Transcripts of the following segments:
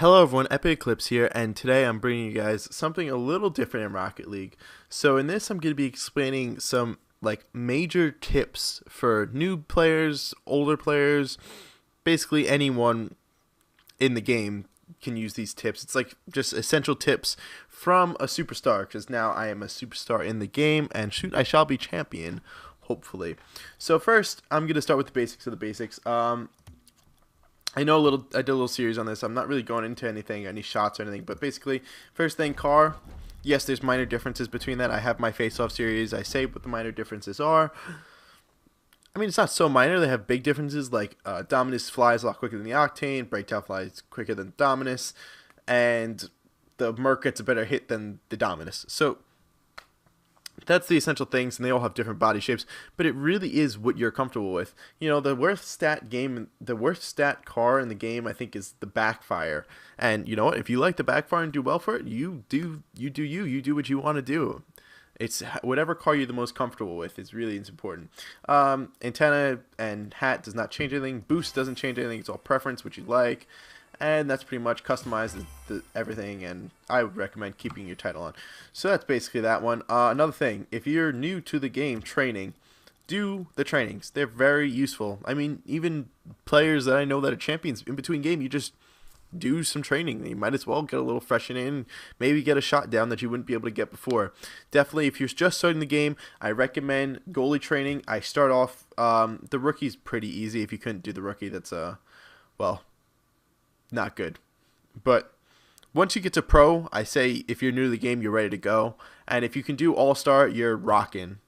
Hello everyone, Epic Eclipse here, and today I'm bringing you guys something a little different in Rocket League. So in this I'm going to be explaining some major tips for new players, older players, basically anyone in the game can use these tips. It's like just essential tips from a superstar, because now I am a superstar in the game, and shoot, I shall be champion, hopefully. So first, I'm going to start with the basics of the basics. I know I did a little series on this. I'm not really going into any shots or anything, but basically, first thing, car. Yes, there's minor differences between that. I have my face-off series. I say what the minor differences are. I mean, it's not so minor. They have big differences, like Dominus flies a lot quicker than the Octane, Breakout flies quicker than Dominus, and the Merc gets a better hit than the Dominus. So that's the essential things, and they all have different body shapes, but it really is what you're comfortable with. You know, the worst stat car in the game, I think, is the backfire. And you know what? If you like the backfire and do well for it, you do what you want to do. It's whatever car you're the most comfortable with is really important. Antenna and hat does not change anything. Boost doesn't change anything. It's all preference, what you like. And that's pretty much customized everything, and I would recommend keeping your title on. So that's basically that one. Another thing, if you're new to the game training, do the trainings. They're very useful. I mean, even players that I know that are champions, in between game, you just do some training. You might as well get a little freshen in, maybe get a shot down that you wouldn't be able to get before. Definitely, if you're just starting the game, I recommend goalie training. I start off, the rookie's pretty easy. If you couldn't do the rookie, that's, well, not good. But once you get to pro, I say if you're new to the game, you're ready to go. And if you can do all-star, you're rocking.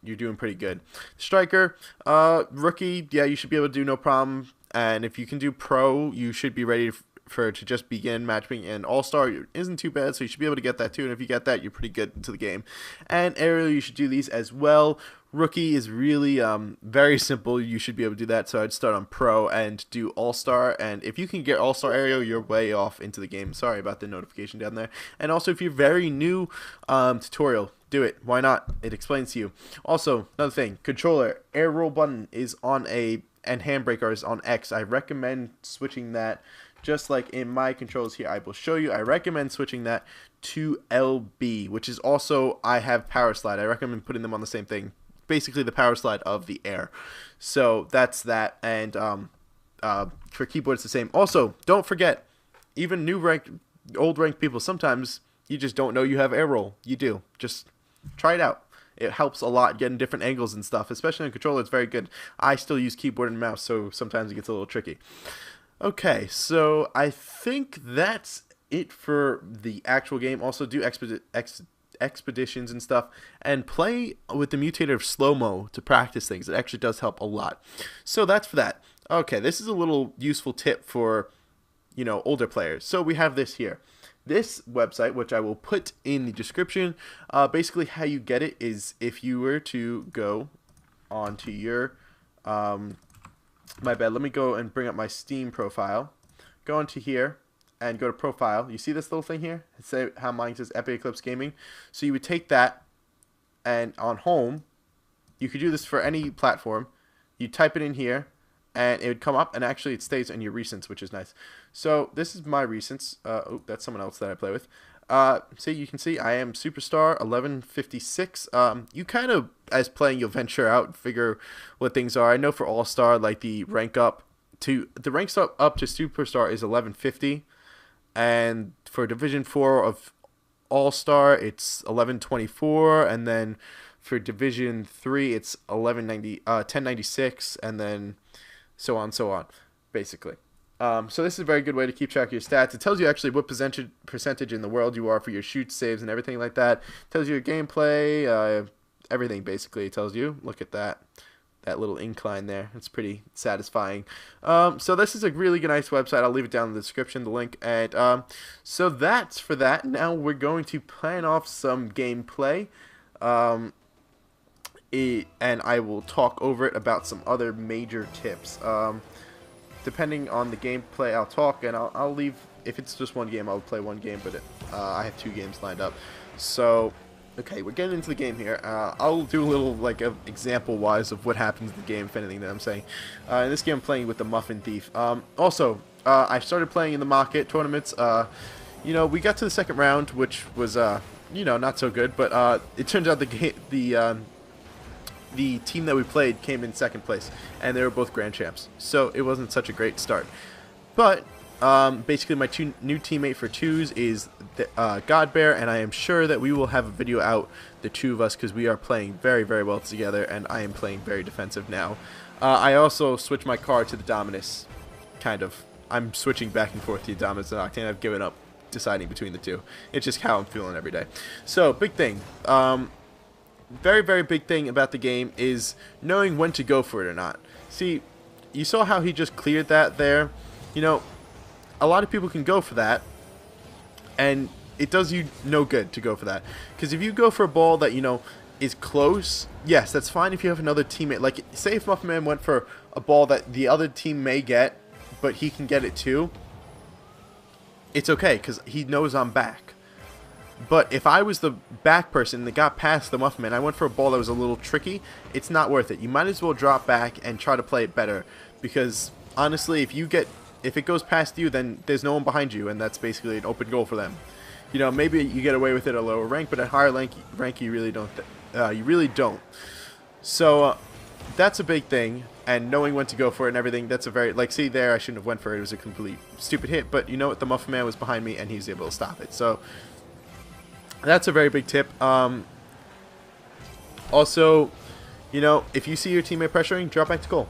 You're doing pretty good. Striker, rookie, yeah, you should be able to do no problem. And if you can do pro, you should be ready to just begin matchmaking. And all-star isn't too bad, so you should be able to get that too. And if you get that, you're pretty good into the game. And aerial, you should do these as well. Rookie is really very simple. You should be able to do that. So I'd start on pro and do all-star. And if you can get all-star aerial, you're way off into the game. Sorry about the notification down there. And also, if you're very new, tutorial, do it. Why not? It explains to you. Also, another thing, controller, air roll button is on A, and handbrake is on X. I recommend switching that. Just like in my controls here, I will show you. I recommend switching that to LB, which is also, I have power slide. I recommend putting them on the same thing. Basically the power slide of the air. So that's that. And for keyboard, it's the same. Also, don't forget, even old ranked people, sometimes you just don't know you have air roll. You do. Just try it out. It helps a lot getting different angles and stuff. Especially on controller, it's very good. I still use keyboard and mouse, so sometimes it gets a little tricky. Okay, so I think that's it for the actual game. Also, do expeditions and stuff, and play with the mutator of slow-mo to practice things. It actually does help a lot. So that's for that. Okay, this is a little useful tip for, you know, older players. So we have this here. This website, which I will put in the description, basically how you get it is if you were to go onto your my bad, let me go and bring up my Steam profile. Go into here and go to profile. You see this little thing here? Say how mine says Epic Eclipse Gaming. So you would take that, and on home, you could do this for any platform. You type it in here, and it would come up, and actually it stays in your recents, which is nice. So this is my recents. Oh, that's someone else that I play with. So you can see I am Superstar 1156. You kind of, as playing, you'll venture out, figure what things are. I know for All-Star, like the rank up to Superstar is 1150. And for Division 4 of All-Star, it's 1124, and then for Division 3, it's 1096, and then so on, basically. So this is a very good way to keep track of your stats. It tells you actually what percentage in the world you are for your shoots, saves, and everything like that. It tells you your gameplay, everything basically. It tells you. Look at that. That little incline there. It's pretty satisfying. So this is a really nice website. I'll leave it down in the description, the link. And so that's for that. Now we're going to plan off some gameplay. And I will talk over it about some other major tips. Depending on the gameplay, I'll talk, and I'll leave. If it's just one game, I'll play one game, but I have 2 games lined up. So okay, we're getting into the game here. I'll do a little example-wise of what happens in the game, if anything that I'm saying. In this game, I'm playing with the Muffin Thief. Also, I started playing in the market tournaments. You know, we got to the second round, which was you know, not so good, but it turns out the team that we played came in second place, and they were both grand champs, so it wasn't such a great start. But basically, my new teammate for twos is the, Godbear, and I am sure that we will have a video out, the two of us, because we are playing very, very well together, and I am playing very defensive now. I also switched my car to the Dominus, kind of. I'm switching back and forth to the Dominus and Octane. I've given up deciding between the two. It's just how I'm feeling every day. So, big thing. Very, very big thing about the game is knowing when to go for it or not. See, you saw how he just cleared that there. You know, a lot of people can go for that, and it does you no good to go for that. Because if you go for a ball that, you know, is close, yes, that's fine if you have another teammate. Like, say if Muffin Man went for a ball that the other team may get, but he can get it too, it's okay, because he knows I'm back. But if I was the back person that got past the Muffin Man, I went for a ball that was a little tricky, it's not worth it. You might as well drop back and try to play it better, because honestly, if it goes past you, then there's no one behind you, and that's basically an open goal for them. You know, maybe you get away with it at a lower rank, but at higher rank you really don't. You really don't. So that's a big thing, and knowing when to go for it and everything. That's a very, like, see there, I shouldn't have went for it. It was a complete stupid hit, but you know what? The Muffin Man was behind me, and he was able to stop it. So that's a very big tip. Also, you know, if you see your teammate pressuring, drop back to goal.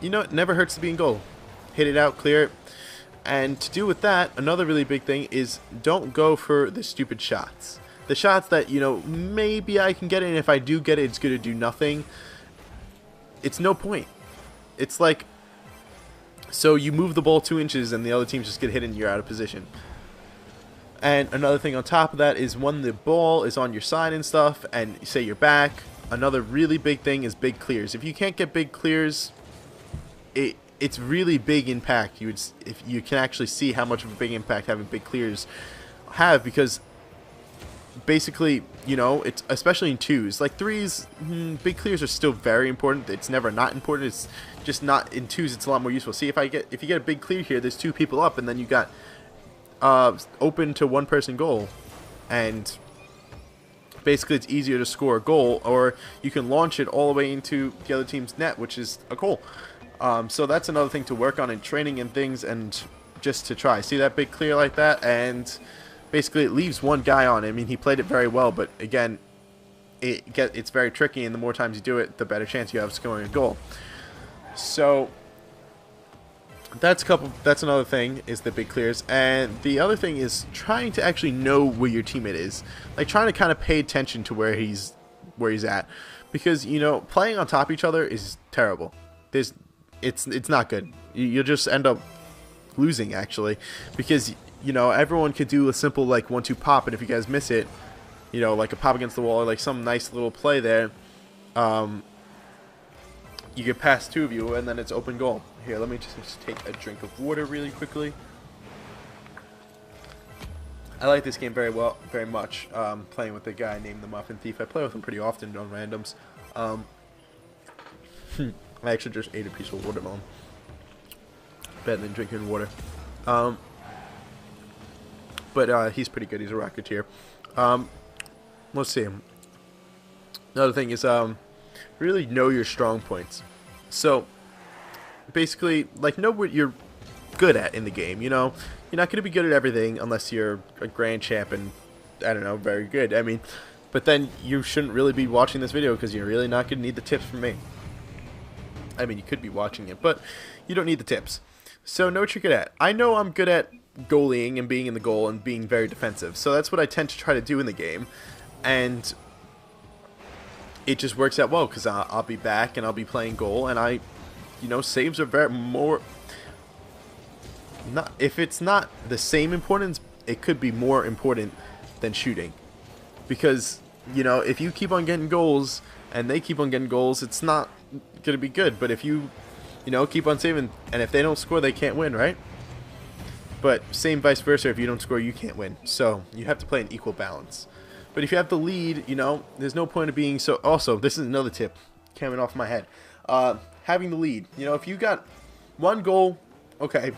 You know, it never hurts to be in goal. Hit it out, clear it. And to do with that, another really big thing is don't go for the stupid shots. The shots that, you know, maybe I can get it, and if I do get it, it's going to do nothing. It's no point. It's like, so you move the ball 2 inches and the other teams just get hit and you're out of position. And another thing on top of that is when the ball is on your side and stuff, and say you're back, another really big thing is big clears. If you can't get big clears, it's really big impact. If you can actually see how much of a big impact having big clears have, because basically, you know, it's especially in twos. Like threes, big clears are still very important. It's never not important. It's just not in twos. It's a lot more useful. See, if you get a big clear here, there's 2 people up, and then you got open to 1-person goal, and basically it's easier to score a goal, or you can launch it all the way into the other team's net, which is a goal. So that's another thing to work on in training and things, and just to try. See that big clear like that, and basically it leaves one guy on. I mean, he played it very well, but again, it's very tricky, and the more times you do it, the better chance you have of scoring a goal. So that's another thing, is the big clears. And the other thing is trying to actually know where your teammate is, like trying to kind of pay attention to where he's at, because, you know, playing on top of each other is terrible. It's not good. You'll just end up losing, actually, because, you know, everyone could do a simple like 1-2 pop, and if you guys miss it, you know, like a pop against the wall or like some nice little play there, you get past 2 of you, and then it's open goal. Here, let me just take a drink of water really quickly. I like this game very much. Playing with a guy named the Muffin Thief. I play with him pretty often on randoms. I actually just ate a piece of watermelon. Better than drinking water. But he's pretty good. He's a Rocketeer. Let's see. Another thing is really know your strong points. So basically, like, know what you're good at in the game. You know, you're not going to be good at everything unless you're a grand champ and, I don't know, very good. I mean, but then you shouldn't really be watching this video, because you're really not going to need the tips from me. I mean, you could be watching it, but you don't need the tips. So know what you're good at. I know I'm good at goalieing and being in the goal and being very defensive, so that's what I tend to try to do in the game, and it just works out well, because I'll be back and I'll be playing goal, and you know, saves are very more. Not if it's not the same importance, it could be more important than shooting, because, you know, if you keep on getting goals and they keep on getting goals, it's not gonna be good. But if you know, keep on saving, and if they don't score, they can't win, right? But same vice versa, if you don't score, you can't win. So you have to play an equal balance. But if you have the lead, you know, there's no point of being so. Also, this is another tip coming off my head. Having the lead. You know, if you got 1 goal, okay,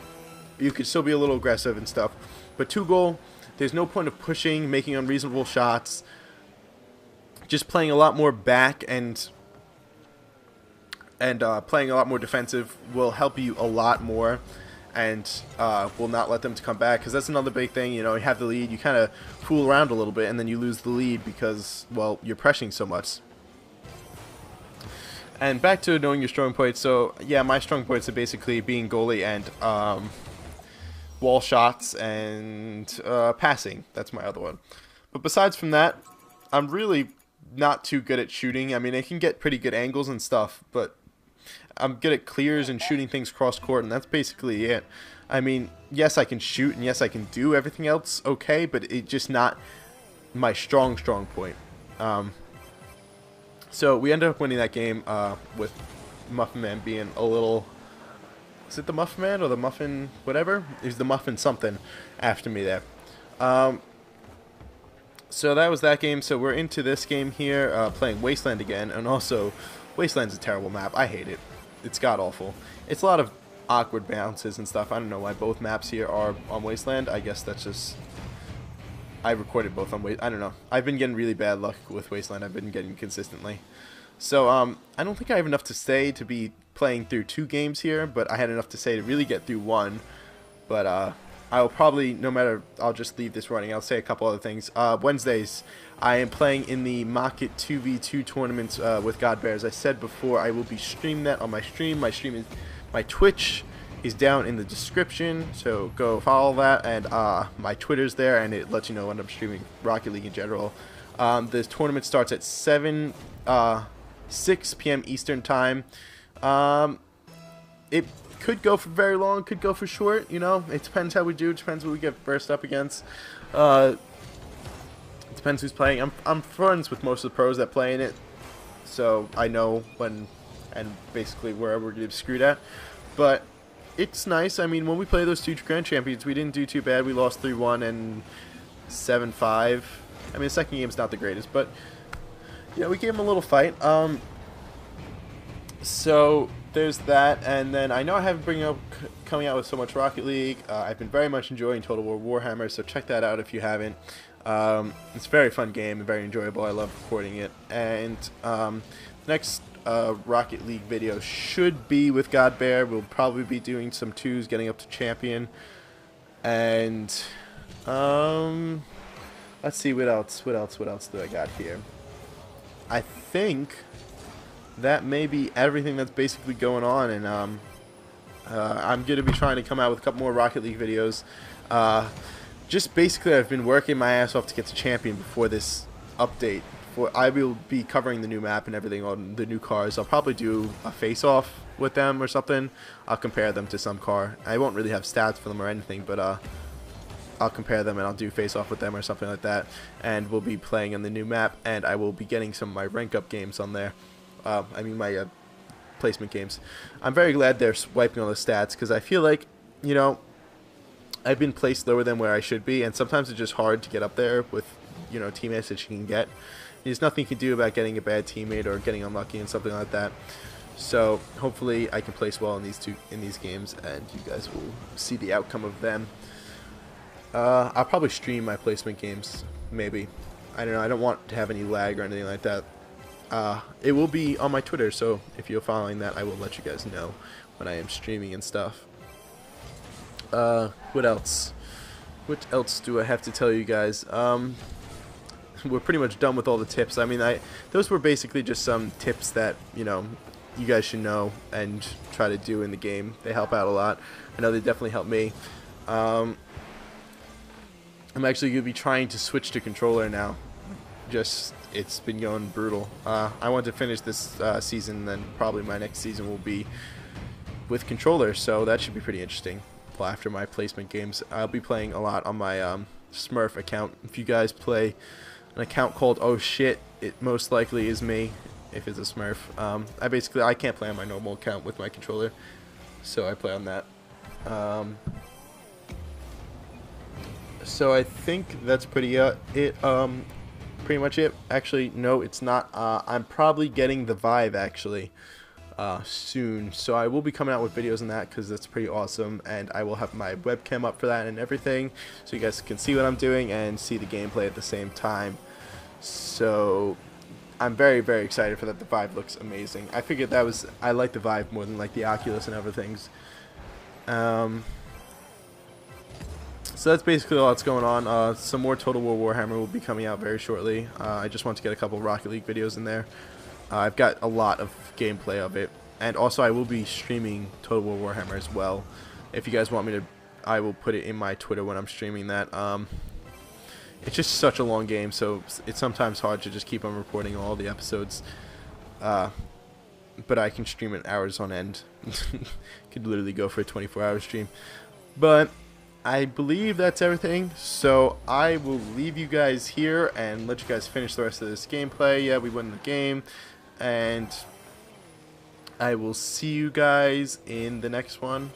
you could still be a little aggressive and stuff. But 2-goal, there's no point of pushing, making unreasonable shots. Just playing a lot more back and playing a lot more defensive will help you a lot more, and will not let them to come back, because that's another big thing. You know, you have the lead, you kind of fool around a little bit, and then you lose the lead because, well, you're pressing so much. And back to knowing your strong points. So yeah, my strong points are basically being goalie and wall shots and passing. That's my other one. But besides from that, I'm really not too good at shooting. I mean, I can get pretty good angles and stuff, but I'm good at clears and shooting things cross court, and that's basically it. I mean, yes, I can shoot, and yes, I can do everything else okay, but it's just not my strong point. So we ended up winning that game with Muffin Man being a little... Is it the Muffin Man or the Muffin whatever? It was the Muffin something after me there. So that was that game. So we're into this game here, playing Wasteland again. And also, Wasteland's a terrible map. I hate it. It's god-awful. It's a lot of awkward bounces and stuff. I don't know why both maps here are on Wasteland. I guess that's just... I recorded both on Wasteland. I don't know. I've been getting really bad luck with Wasteland. I've been getting consistently. So, I don't think I have enough to say to be playing through 2 games here, but I had enough to say to really get through 1. But, I'll probably, no matter, I'll just leave this running. I'll say a couple other things. Wednesdays, I am playing in the Market 2v2 tournaments with God Bear. As I said before, I will be streaming that on my stream. My Twitch is down in the description, so go follow that, and my Twitter's there, and it lets you know when I'm streaming Rocket League in general. This tournament starts at 6 p.m. Eastern time. It could go for very long, could go for short, you know. It depends how we do. It depends what we get burst up against. It depends who's playing. I'm friends with most of the pros that play in it, so I know when and basically where we're going to be screwed at. But it's nice. I mean, when we play those 2 Grand Champions, we didn't do too bad. We lost 3-1 and 7-5. I mean, the second game's not the greatest, but yeah, we gave them a little fight. So there's that, and then I know I haven't been coming out with so much Rocket League. I've been very much enjoying Total War Warhammer, so check that out if you haven't. It's a very fun game and very enjoyable. I love recording it. And next Rocket League video should be with God Bear. We'll probably be doing some 2s, getting up to champion. And let's see what else do I got here. I think that may be everything that's basically going on, and I'm going to be trying to come out with a couple more Rocket League videos. Just basically, I've been working my ass off to get to champion before this update. I will be covering the new map and everything on the new cars. I'll probably do a face-off with them or something. I'll compare them to some car. I won't really have stats for them or anything, but I'll compare them and I'll do face-off with them or something like that. And we'll be playing on the new map, and I will be getting some of my rank-up games on there. I mean my placement games. I'm very glad they're wiping all the stats, because I feel like, you know, I've been placed lower than where I should be, and sometimes it's just hard to get up there with, you know, teammates that you can get. There's nothing you can do about getting a bad teammate or getting unlucky and something like that. So hopefully I can place well in these games, and you guys will see the outcome of them. I'll probably stream my placement games, maybe. I don't know. I don't want to have any lag or anything like that. It will be on my Twitter, so if you're following that, I will let you guys know when I am streaming and stuff. What else? What else do I have to tell you guys? We're pretty much done with all the tips. I mean, those were basically just some tips that, you know, you guys should know and try to do in the game. They help out a lot. I know they definitely help me. I'm actually going to be trying to switch to controller now. It's been going brutal. I want to finish this season, then probably my next season will be with controller, so that should be pretty interesting. Well, after my placement games, I'll be playing a lot on my Smurf account. If you guys play an account called Oh Shit, it most likely is me, if it's a Smurf. I can't play on my normal account with my controller, so I play on that. So I think that's pretty much it. Actually, no, it's not. I'm probably getting the Vive, actually. soon. So I will be coming out with videos on that because that's pretty awesome, and I will have my webcam up for that and everything, so you guys can see what I'm doing and see the gameplay at the same time. So I'm very, very excited for that. The Vive looks amazing. I figured I like the Vive more than like the Oculus and other things. So that's basically all that's going on. Some more Total War Warhammer will be coming out very shortly. I just want to get a couple Rocket League videos in there. I've got a lot of gameplay of it, and also I will be streaming Total War Warhammer as well. If you guys want me to, I will put it in my Twitter when I'm streaming that. It's just such a long game, so it's sometimes hard to just keep on reporting all the episodes. But I can stream it hours on end. Could literally go for a 24-hour stream. But I believe that's everything, so I will leave you guys here and let you guys finish the rest of this gameplay. Yeah, we won the game, and I will see you guys in the next one.